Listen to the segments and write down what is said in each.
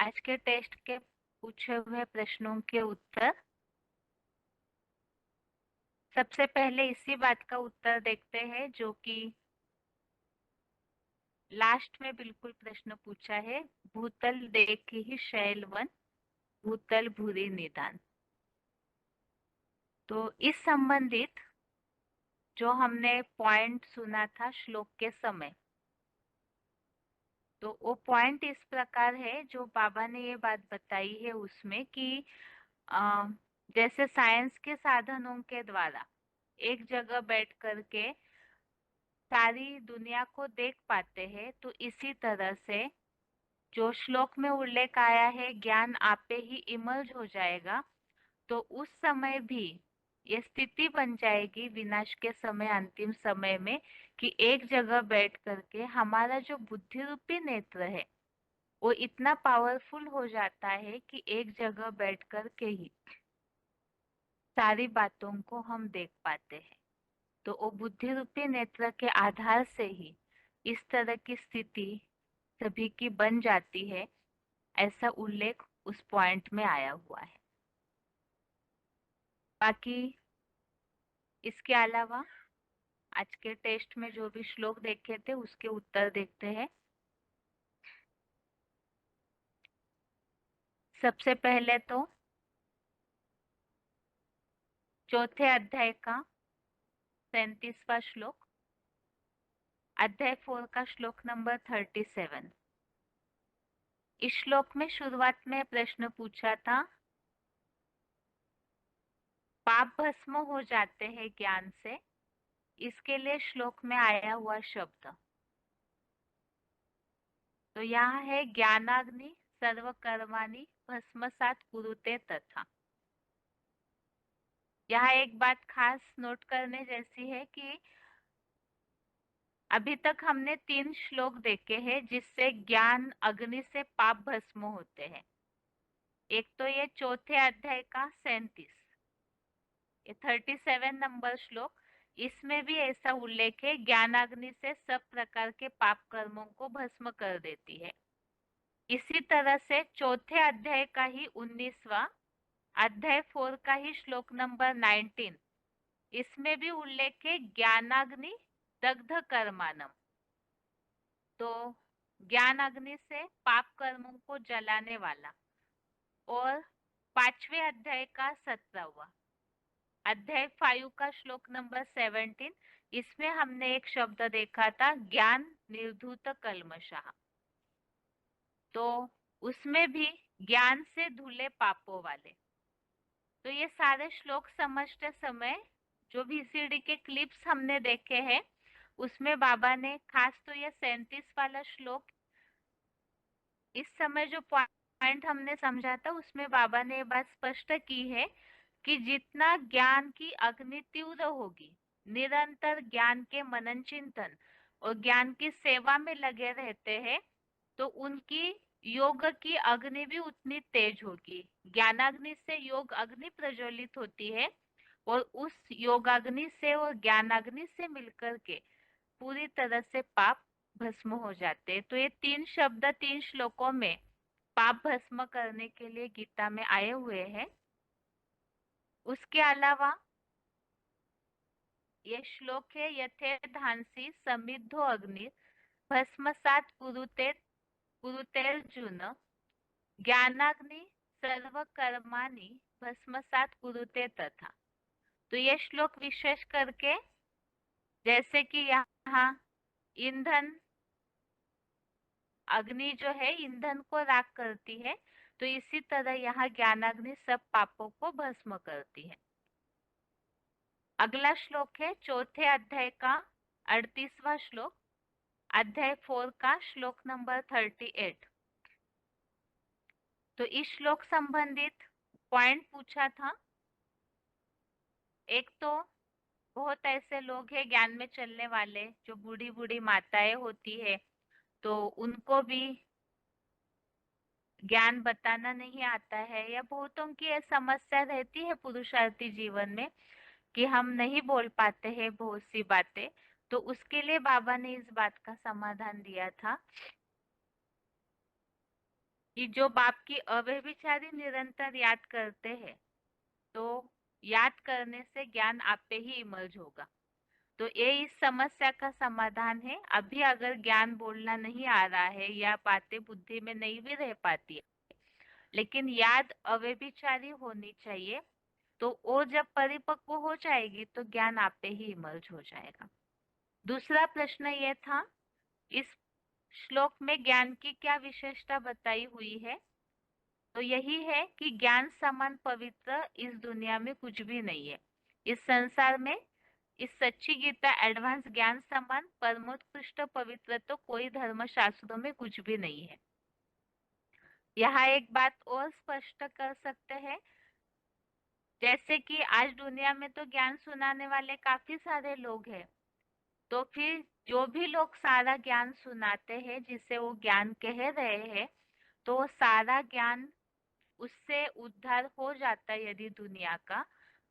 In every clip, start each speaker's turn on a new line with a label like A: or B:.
A: आज के टेस्ट के पूछे हुए प्रश्नों के उत्तर। सबसे पहले इसी बात का उत्तर देखते हैं जो कि लास्ट में बिल्कुल प्रश्न पूछा है। भूतल देख ही शैलवन, भूतल भूरि निदान। तो इस संबंधित जो हमने पॉइंट सुना था श्लोक के समय, तो वो पॉइंट इस प्रकार है जो बाबा ने ये बात बताई है उसमें कि अ, जैसे साइंस के साधनों के द्वारा एक जगह बैठ करके सारी दुनिया को देख पाते हैं, तो इसी तरह से जो श्लोक में उल्लेख आया है ज्ञान आपे ही इमर्ज हो जाएगा, तो उस समय भी ये स्थिति बन जाएगी विनाश के समय, अंतिम समय में, कि एक जगह बैठ करके हमारा जो बुद्धि रूपी नेत्र है वो इतना पावरफुल हो जाता है कि एक जगह बैठ करके ही सारी बातों को हम देख पाते हैं। तो वो बुद्धि रूपी नेत्र के आधार से ही इस तरह की स्थिति सभी की बन जाती है, ऐसा उल्लेख उस पॉइंट में आया हुआ है। बाकी इसके अलावा आज के टेस्ट में जो भी श्लोक देखे थे उसके उत्तर देखते हैं। सबसे पहले तो चौथे अध्याय का 37वां श्लोक, अध्याय 4 का श्लोक नंबर 37। इस श्लोक में शुरुआत में प्रश्न पूछा था, पाप भस्म हो जाते हैं ज्ञान से, इसके लिए श्लोक में आया हुआ शब्द। तो यहाँ है ज्ञानाग्नि सर्व कर्माणि भस्मसात कुरुते तथा। यहाँ एक बात खास नोट करने जैसी है कि अभी तक हमने 3 श्लोक देखे हैं जिससे ज्ञान अग्नि से पाप भस्म होते हैं। एक तो ये चौथे अध्याय का 37, ये 37 नंबर श्लोक, इसमें भी ऐसा उल्लेख है ज्ञानाग्नि से सब प्रकार के पाप कर्मों को भस्म कर देती है। इसी तरह से चौथे अध्याय का ही 19वां, अध्याय 4 का ही श्लोक नंबर 19, इसमें भी उल्लेख है ज्ञानाग्नि दग्ध कर्मानम। तो ज्ञान अग्नि से पाप कर्मों को जलाने वाला। और 5वें अध्याय का 17वां, अध्याय 5 का श्लोक नंबर 17, इसमें हमने एक शब्द देखा था ज्ञान निर्धूत कल्मषः। तो उसमें भी ज्ञान से धुले पापों वाले। तो ये सारे श्लोक समझते समय जो VCD के क्लिप्स हमने देखे हैं उसमें बाबा ने खास तो ये 37 वाला श्लोक, इस समय जो पॉइंट हमने समझा था उसमें बाबा ने ये बात स्पष्ट की है कि जितना ज्ञान की अग्नि तीव्र होगी, निरंतर ज्ञान के मनन चिंतन और ज्ञान की सेवा में लगे रहते हैं, तो उनकी योग की अग्नि भी उतनी तेज होगी। ज्ञानाग्नि से योग अग्नि प्रज्वलित होती है और उस योगाग्नि से और ज्ञानाग्नि से मिलकर के पूरी तरह से पाप भस्म हो जाते हैं। तो ये 3 शब्द 3 श्लोकों में पाप भस्म करने के लिए गीता में आए हुए हैं। उसके अलावा ये श्लोक है यथे धांसी समिद्धो अग्नि भस्मसात कुरुतेर्जुन ज्ञानाग्नि सर्व कर्माणि भस्मसात कुरुते तथा। तो ये श्लोक विशेष करके जैसे कि यहाँ ईंधन, अग्नि जो है ईंधन को राख करती है, तो इसी तरह यहाँ ज्ञानाग्नि सब पापों को भस्म करती है। अगला श्लोक है चौथे अध्याय का 38वां श्लोक, अध्याय 4 का श्लोक नंबर 38। तो इस श्लोक संबंधित पॉइंट पूछा था। एक तो बहुत ऐसे लोग हैं ज्ञान में चलने वाले जो बूढ़ी बूढ़ी माताएं होती है, तो उनको भी ज्ञान बताना नहीं आता है, या बहुतों की ये समस्या रहती है पुरुषार्थी जीवन में कि हम नहीं बोल पाते हैं बहुत सी बातें। तो उसके लिए बाबा ने इस बात का समाधान दिया था। कि जो बाप की अव्यभिचारी निरंतर याद करते हैं, तो याद करने से ज्ञान आप पे ही इमर्ज होगा। तो ये इस समस्या का समाधान है। अभी अगर ज्ञान बोलना नहीं आ रहा है या बातें बुद्धि में नहीं भी रह पाती है, लेकिन याद अव्यभिचारी होनी चाहिए, तो वो जब परिपक्व हो जाएगी तो ज्ञान आप पे ही इमर्ज हो जाएगा। दूसरा प्रश्न ये था, इस श्लोक में ज्ञान की क्या विशेषता बताई हुई है? तो यही है कि ज्ञान समान पवित्र इस दुनिया में कुछ भी नहीं है। इस संसार में इस सच्ची गीता एडवांस ज्ञान समान परमोत्कृष्ट पवित्र तो कोई धर्म शास्त्रों में कुछ भी नहीं है। यहाँ एक बात और स्पष्ट कर सकते हैं, जैसे कि आज दुनिया में तो ज्ञान सुनाने वाले काफी सारे लोग हैं, तो फिर जो भी लोग सारा ज्ञान सुनाते हैं, जिसे वो ज्ञान कह रहे हैं, तो वो सारा ज्ञान उससे उद्धार हो जाता है यदि दुनिया का,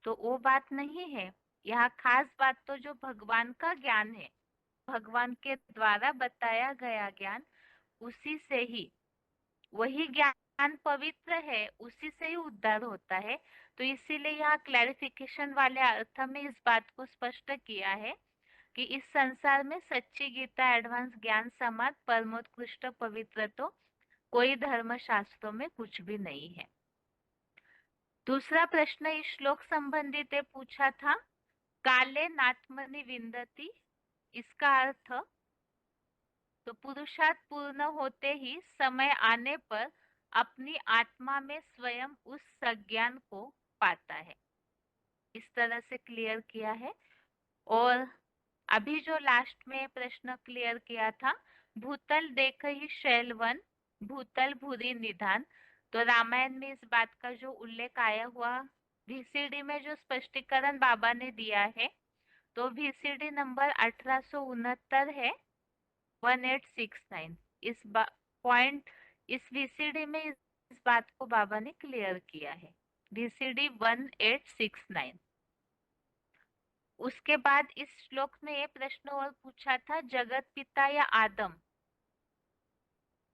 A: तो वो बात नहीं है। यहाँ खास बात तो जो भगवान का ज्ञान है, भगवान के द्वारा बताया गया ज्ञान, उसी से ही, वही ज्ञान पवित्र है, उसी से ही उद्धार होता है। तो इसीलिए यहाँ क्लैरिफिकेशन वाले अर्थ में इस बात को स्पष्ट किया है कि इस संसार में सच्ची गीता एडवांस ज्ञान समान परमोत्कृष्ट पवित्र तो कोई धर्म शास्त्रों में कुछ भी नहीं है। दूसरा प्रश्न इस श्लोक संबंधित पूछा था, काले नात्मनि विंदति, इसका अर्थ, तो पुरुषार्थ पूर्ण होते ही समय आने पर अपनी आत्मा में स्वयं उस संज्ञान को पाता है। इस तरह से क्लियर किया है। और अभी जो लास्ट में प्रश्न क्लियर किया था, भूतल देख ही शैलवन, भूतल भूरि निधान, तो रामायण में इस बात का जो उल्लेख आया हुआ, वीसीडी में जो स्पष्टीकरण बाबा ने दिया है, तो वीसीडी नंबर 1869 है, 1869। इस पॉइंट, इस वीसीडी में इस बात को बाबा ने क्लियर किया है, वीसीडी 1869। उसके बाद इस श्लोक में ये प्रश्न और पूछा था, जगत पिता या आदम,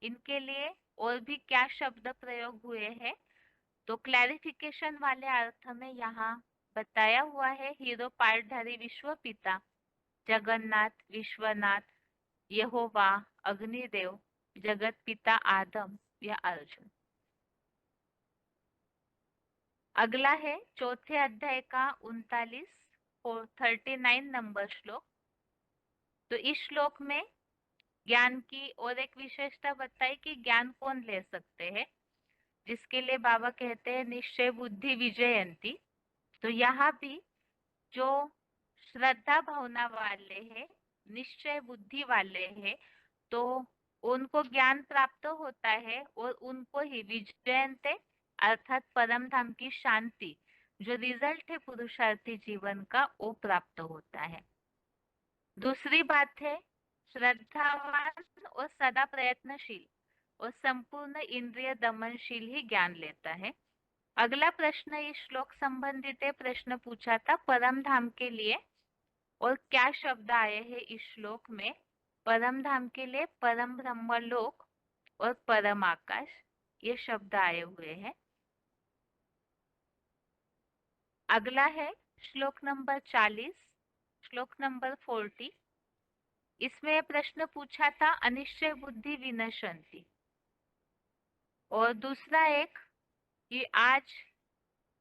A: इनके लिए और भी क्या शब्द प्रयोग हुए हैं? तो क्लैरिफिकेशन वाले अर्थ में यहाँ बताया हुआ है, हीरो पार्टधारी विश्व पिता, जगन्नाथ, विश्वनाथ, यहोवा, अग्निदेव, जगत पिता आदम या अर्जुन। अगला है चौथे अध्याय का 39 नंबर श्लोक। तो इस श्लोक में ज्ञान की और एक विशेषता बताई कि ज्ञान कौन ले सकते हैं, जिसके लिए बाबा कहते हैं निश्चय बुद्धि विजयंती। तो यहाँ भी जो श्रद्धा भावना वाले हैं, निश्चय बुद्धि वाले हैं, तो उनको ज्ञान प्राप्त होता है और उनको ही विजयंते अर्थात परम धाम की शांति, जो रिजल्ट है पुरुषार्थी जीवन का, वो प्राप्त होता है। दूसरी बात है, श्रद्धावान और सदा प्रयत्नशील और संपूर्ण इंद्रिय दमनशील ही ज्ञान लेता है। अगला प्रश्न इस श्लोक संबंधित प्रश्न पूछा था, परम धाम के लिए और क्या शब्द आए हैं इस श्लोक में? परम धाम के लिए परम ब्रह्म लोक और परम आकाश, ये शब्द आए हुए हैं। अगला है श्लोक नंबर 40, श्लोक नंबर 40। इसमें प्रश्न पूछा था, अनिश्चय बुद्धि विनशंति। और दूसरा एक, कि आज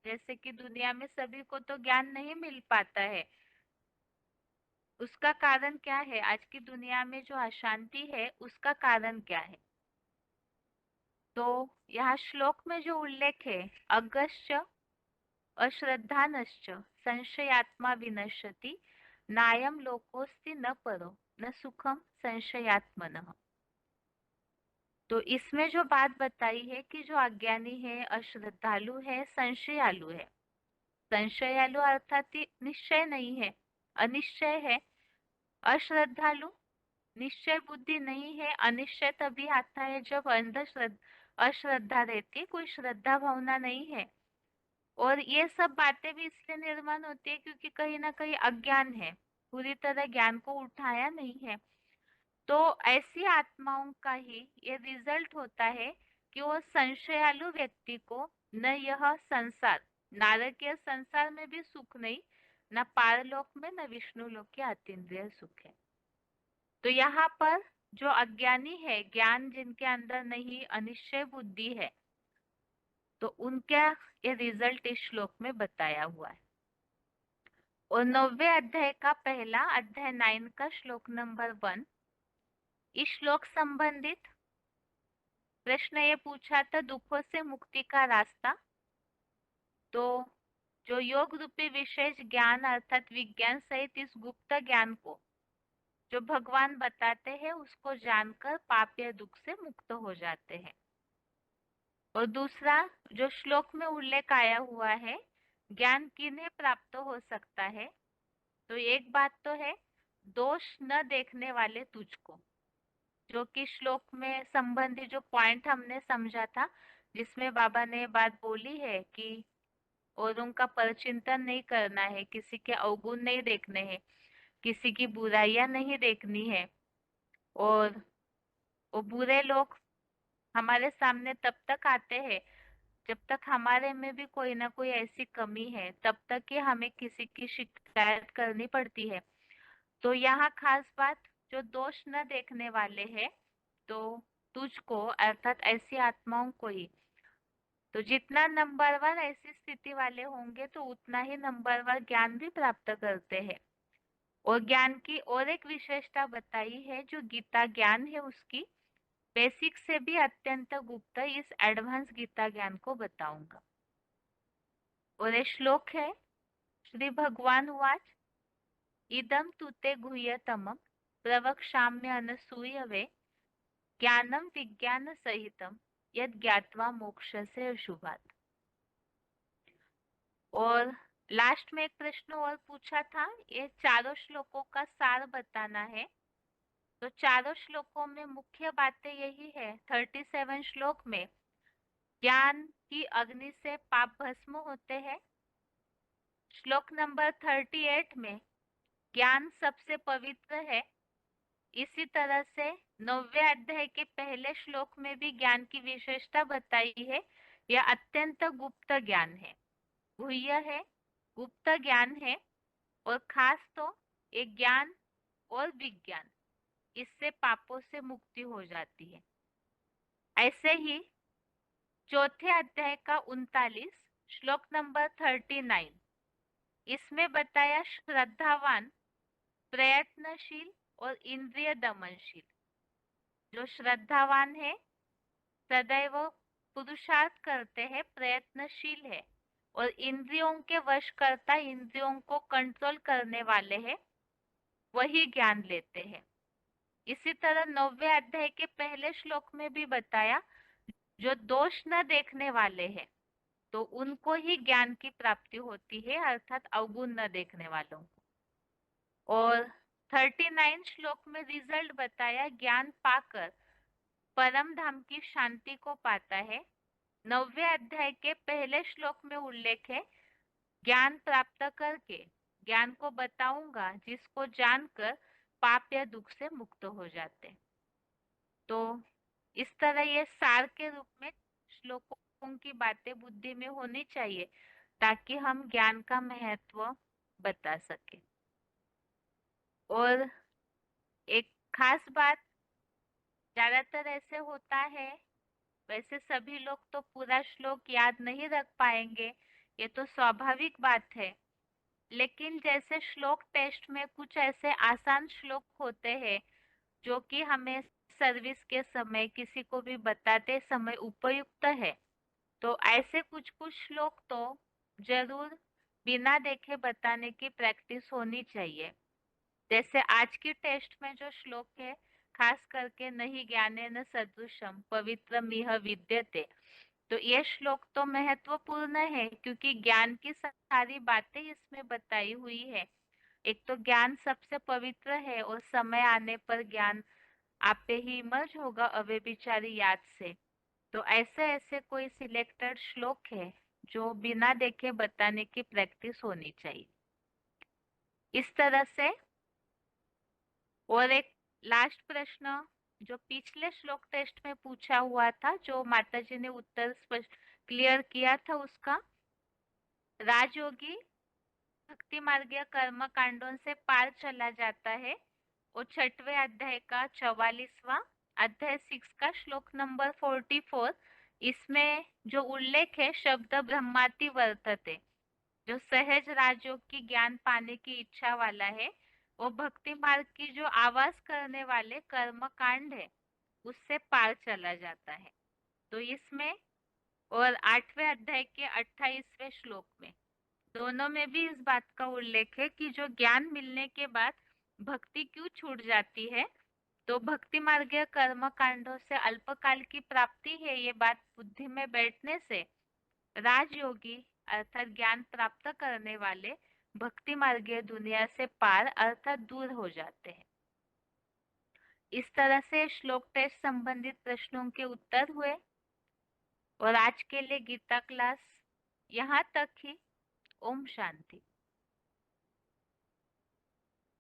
A: जैसे कि दुनिया में सभी को तो ज्ञान नहीं मिल पाता है, उसका कारण क्या है? आज की दुनिया में जो अशांति है, उसका कारण क्या है? तो यहाँ श्लोक में जो उल्लेख है, अगश्च अश्रद्धानश्च संशयात्मा विनश्यति, नायम लोकोस्ति न परो न सुखम संशयात्मनः। तो इसमें जो बात बताई है कि जो अज्ञानी है, अश्रद्धालु है, संशयालु है। संशयालु अर्थात निश्चय नहीं है, अनिश्चय है। अश्रद्धालु, निश्चय बुद्धि नहीं है। अनिश्चय तभी आता है जब अश्रद्धा रहती है, कोई श्रद्धा भावना नहीं है। और ये सब बातें भी इसलिए निर्माण होती है क्योंकि कहीं ना कहीं अज्ञान है, पूरी तरह ज्ञान को उठाया नहीं है। तो ऐसी आत्माओं का ही ये रिजल्ट होता है कि वो संशयालु व्यक्ति को न यह संसार, नारकीय संसार में भी सुख नहीं, न पारलोक में, न विष्णु लोक के अतीन्द्रिय सुख है। तो यहाँ पर जो अज्ञानी है, ज्ञान जिनके अंदर नहीं, अनिश्चय बुद्धि है, तो उनका ये रिजल्ट इस श्लोक में बताया हुआ है। और 9वें अध्याय का पहला अध्याय 9 का श्लोक नंबर 1, इस श्लोक संबंधित प्रश्न ये पूछा था दुखों से मुक्ति का रास्ता। तो जो योग रूपी विशेष ज्ञान अर्थात विज्ञान सहित इस गुप्त ज्ञान को जो भगवान बताते हैं उसको जानकर पाप या दुख से मुक्त हो जाते हैं। और दूसरा जो श्लोक में उल्लेख आया हुआ है, ज्ञान किन्हें प्राप्त हो सकता है, तो एक बात तो है दोष न देखने वाले तुझको, जो कि श्लोक में संबंधी जो पॉइंट हमने समझा था, जिसमें बाबा ने बात बोली है कि औरों का परचिंतन नहीं करना है, किसी के अवगुण नहीं देखने हैं, किसी की बुराइयां नहीं देखनी है। और वो बुरे लोग हमारे सामने तब तक आते हैं जब तक हमारे में भी कोई ना कोई ऐसी कमी है, तब तक ही हमें किसी की शिकायत करनी पड़ती है। तो यहाँ खास बात जो दोष न देखने वाले हैं, तो तुझको अर्थात ऐसी आत्माओं को ही, तो जितना नंबरवार ऐसी स्थिति वाले होंगे तो उतना ही नंबरवार ज्ञान भी प्राप्त करते हैं। और ज्ञान की और एक विशेषता बताई है, जो गीता ज्ञान है उसकी बेसिक से भी अत्यंत गुप्त इस एडवांस गीता ज्ञान को बताऊंगा। और ये श्लोक है, श्री भगवान उवाच इदं तुते गुह्यतमं प्रवक्ष्याम्य अनसूयवे ज्ञानम विज्ञान सहितम यद ज्ञात्वा मोक्षसे अशुभात्। और लास्ट में एक प्रश्न और पूछा था, ये चारों श्लोकों का सार बताना है। तो चारों श्लोकों में मुख्य बातें यही है, 37 श्लोक में ज्ञान की अग्नि से पाप भस्म होते हैं। श्लोक नंबर 38 में ज्ञान सबसे पवित्र है। इसी तरह से 9वें अध्याय के पहले श्लोक में भी ज्ञान की विशेषता बताई है, यह अत्यंत गुप्त ज्ञान है, गुह्य है, गुप्त ज्ञान है। और खास तो एक ज्ञान और विज्ञान, इससे पापों से मुक्ति हो जाती है। ऐसे ही चौथे अध्याय का 39 श्लोक नंबर 39, इसमें बताया श्रद्धावान, प्रयत्नशील और इंद्रिय दमनशील। जो श्रद्धावान है, सदैव पुरुषार्थ करते हैं, प्रयत्नशील है और इंद्रियों के वश करता, इंद्रियों को कंट्रोल करने वाले हैं, वही ज्ञान लेते हैं। इसी तरह 9वें अध्याय के पहले श्लोक में भी बताया, जो दोष न देखने वाले हैं तो उनको ही ज्ञान की प्राप्ति होती है, अर्थात अवगुण न देखने वालों को। और 39 श्लोक में रिजल्ट बताया, ज्ञान पाकर परम धाम की शांति को पाता है। 9वें अध्याय के पहले श्लोक में उल्लेख है, ज्ञान प्राप्त करके ज्ञान को बताऊंगा जिसको जानकर पाप या दुख से मुक्त हो जाते। तो इस तरह ये सार के रूप में श्लोकों की बातें बुद्धि में होनी चाहिए, ताकि हम ज्ञान का महत्व बता सके। और एक खास बात, ज्यादातर ऐसे होता है, वैसे सभी लोग तो पूरा श्लोक याद नहीं रख पाएंगे, ये तो स्वाभाविक बात है। लेकिन जैसे श्लोक टेस्ट में कुछ ऐसे आसान श्लोक होते हैं जो कि हमें सर्विस के समय किसी को भी बताते समय उपयुक्त है, तो ऐसे कुछ कुछ श्लोक तो जरूर बिना देखे बताने की प्रैक्टिस होनी चाहिए। जैसे आज की टेस्ट में जो श्लोक है, खास करके नहीं ज्ञानेन सदृशम पवित्रमिह विद्यते, तो ये श्लोक तो महत्वपूर्ण है क्योंकि ज्ञान की सारी बातें इसमें बताई हुई है। एक तो ज्ञान सबसे पवित्र है और समय आने पर ज्ञान आपे ही मर्ज होगा अव्यभिचारी याद से। तो ऐसे ऐसे कोई सिलेक्टेड श्लोक है जो बिना देखे बताने की प्रैक्टिस होनी चाहिए। इस तरह से। और एक लास्ट प्रश्न जो पिछले श्लोक टेस्ट में पूछा हुआ था, जो माताजी ने उत्तर स्पष्ट क्लियर किया था उसका, राजयोगी भक्ति मार्गीय कर्म कांडों से पार चला जाता है, और 6वें अध्याय का 44वां अध्याय 6 का श्लोक नंबर 44, इसमें जो उल्लेख है शब्द ब्रह्माति वर्तते, जो सहज राजयोग की ज्ञान पाने की इच्छा वाला है, वो भक्ति मार्ग की जो आवाज करने वाले कर्म कांड है उससे पार चला जाता है। तो इसमें और 8वें अध्याय के 28वें श्लोक में दोनों में भी इस बात का उल्लेख है कि जो ज्ञान मिलने के बाद भक्ति क्यों छूट जाती है, तो भक्ति मार्गीय कर्म कांडों से अल्पकाल की प्राप्ति है, ये बात बुद्धि में बैठने से राजयोगी अर्थात ज्ञान प्राप्त करने वाले भक्ति मार्गीय दुनिया से पार अर्थात दूर हो जाते हैं। इस तरह से श्लोक टेस्ट संबंधित प्रश्नों के उत्तर हुए, और आज के लिए गीता क्लास यहाँ तक ही। ओम शांति।